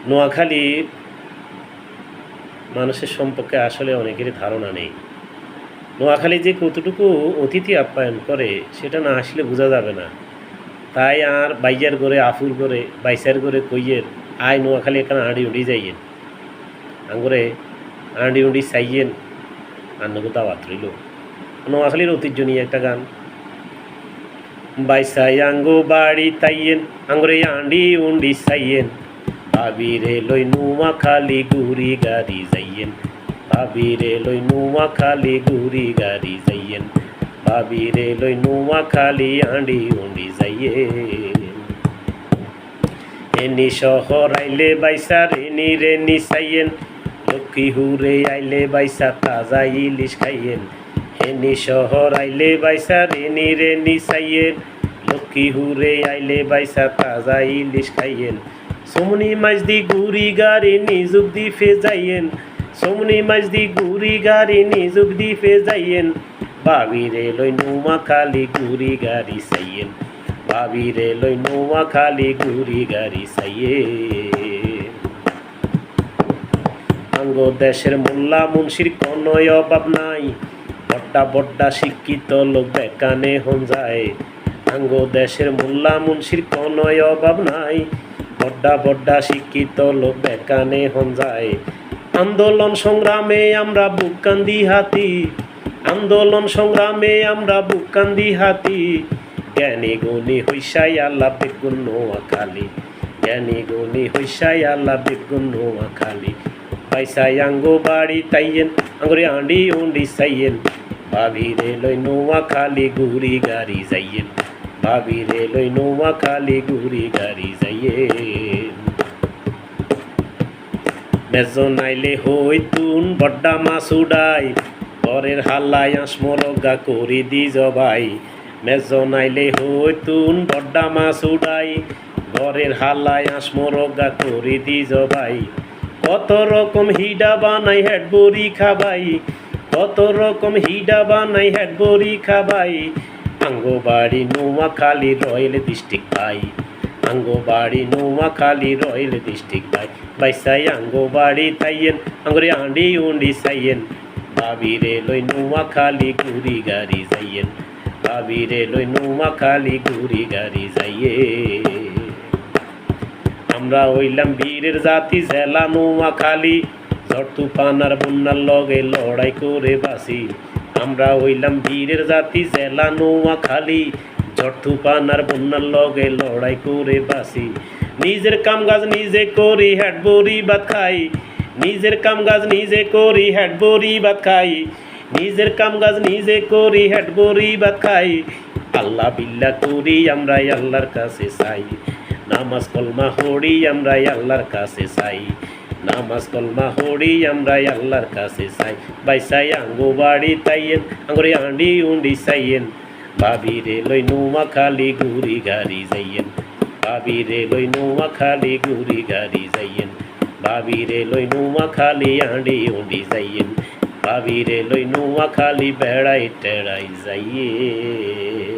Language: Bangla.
নোয়াখালী মানুষের সম্পর্কে আসলে অনেকেরই ধারণা নেই। নোয়াখালী যে কতটুকু অতিথি আপ্যায়ন করে সেটা না আসলে বোঝা যাবে না। তাই আর বাইয়ার করে আফুর করে বাইসার করে কইয়ের আয় নোয়াখালী এখানে আঁড়ি উঁড়ি যাইয়েন আঙ্গুরে আঁড়ি উঁড়ি চাইয়েন আন্নগো দাওয়াত রইল। নোয়াখালীর ঐতিহ্য নিয়ে একটা গান। বাইসাই আঙ্গো বাড়ি তাইয়েন আঙ্গুরে আঁড়ি উঁড়ি চাইয়েন ভাবিরে লই নোয়াখালী ঘুরি গাড়ি যাইয়েন ভাবিরে লই নোয়াখালী ঘুরি গাড়ি যাইয়েন ভাবিরে লই নোয়াখালী আঁড়ি উঁড়ি যাইয়েন। এনি শহর আইলে বাইসা রেনি রেনি চাইয়েন লক্ষ্মী হুরে আইলে বাইসা তাজা ইলিশ খাইয়েন। এনি শহর আইলে বাইসা রেনি রেনি চাইয়েন লক্ষ্মী হুরে আইলে বাইসা তাজা ইলিশ খাইয়েন। সোমনি মাঝদি গুড়ি গাড়ি নিজুক দি ফে যাইয়েন সোমনি মাঝদি গুড়ি গাড়ি নিজুক দি ফে যাইয়েন ভাবিরে লই নোয়াখালী ঘুরি গাড়ি চাইয়েন ভাবিরে লই নোয়াখালী ঘুরি গাড়ি চাইয়েন। আঙ্গ দেশের মোল্লা মুন্সির কোনো অভাব নাই বড্ডা বড্ডা শিক্ষিত লোক বেকানে হন যায়। আঙ্গ দেশের মোল্লা মুন্সির কোনো অভাব নাই বড্ডা বড্ডা শিক্ষিত লোক বেকানে হন যায়। আন্দোলন সংগ্রামে আমরা বুক কান্দি হাতি আন্দোলন সংগ্রামে আমরা বুক কান্দি হাতি জ্ঞানী গুণী হইসাই আল্লাহ বেগুন নোয়াখালী জ্ঞানী গুণী হইসাই আল্লাহ বেগুন নোয়াখালী। বাইসাই আঙ্গো বাড়ি তাইয়েন আঙ্গুরে আঁড়ি উঁড়ি চাইয়েন ভাবিরে লই নোয়াখালী ঘুরি গাড়ি যাইয়েন ভাবিরে লই নোয়াখালী ঘুরি গাড়ি যাইয়েন। মেজো নাইলে হইতুন বড্ডা মাছ উড়াই ঘরের হাল্লায় আসমরগা করি দি জবাই। মেজো নাইলে হইতুন বড্ডা মাছ উড়াই ঘরের হাল্লায় আসমরগা করি দি জবাই। কত রকম হিডা বানাই হেড বড়ি খাবাই কত রকম হিডা বানাই হেড বড়ি খাবাই। আঙ্গো বাড়ি নোয়াখালী রয়েল ডিস্ট্রিক্ট ভাই আঙ্গো বাড়ি নোয়াখালী রয়েল ডিস্ট্রিক্ট ভাই। বাইসাই আঙ্গো বাড়ি তাইয়েন আঙ্গুরে আঁড়ি উঁড়ি চাইয়েন ভাবিরে লই নোয়াখালী ঘুরি গাড়ি যাইয়েন ভাবিরে লই নোয়াখালী ঘুরি গাড়ি যাইয়েন। আমরা হইলাম বীরের জাতি জেলা নোয়াখালী ঝড় তুফান আর বন্যার লগে লড়াই করে বাসি। আমরা হইলাম বীরের জাতি জেলা নোয়াখালী ঝড় তুফান আর বন্যার লগে লড়াই করে বাসি। নিজের কাম কাজ নিজে করি হেড বড়ি ভাত খাই নিজের কাম কাজ নিজে করি হেড বড়ি ভাত খাই নিজের কাম কাজ নিজে করি হেড বড়ি ভাত খাই। আল্লাহ বিল্লাহ করি আমরা আল্লাহর কাছে চাই নামাজ কলমা হড়ি আমরা আল্লাহর কাছে চাই নামাজ কলমা হড়ি আমরা আল্লাহর কাছে চাই। বাইসাই আঙ্গো বাড়ি তাইয়েন আঙ্গুরে আঁড়ি উঁড়ি চাইয়েন ভাবিরে লই নোয়াখালী ঘুরি গাড়ি যাইয়েন ভাবিরে লই নোয়াখালী ঘুরি গাড়ি যাইয়েন ভাবিরে লই নোয়াখালী আঁড়ি উঁড়ি যাইয়েন ভাবিরে লই নোয়াখালী বেড়াই টেড়াই যাইয়েন।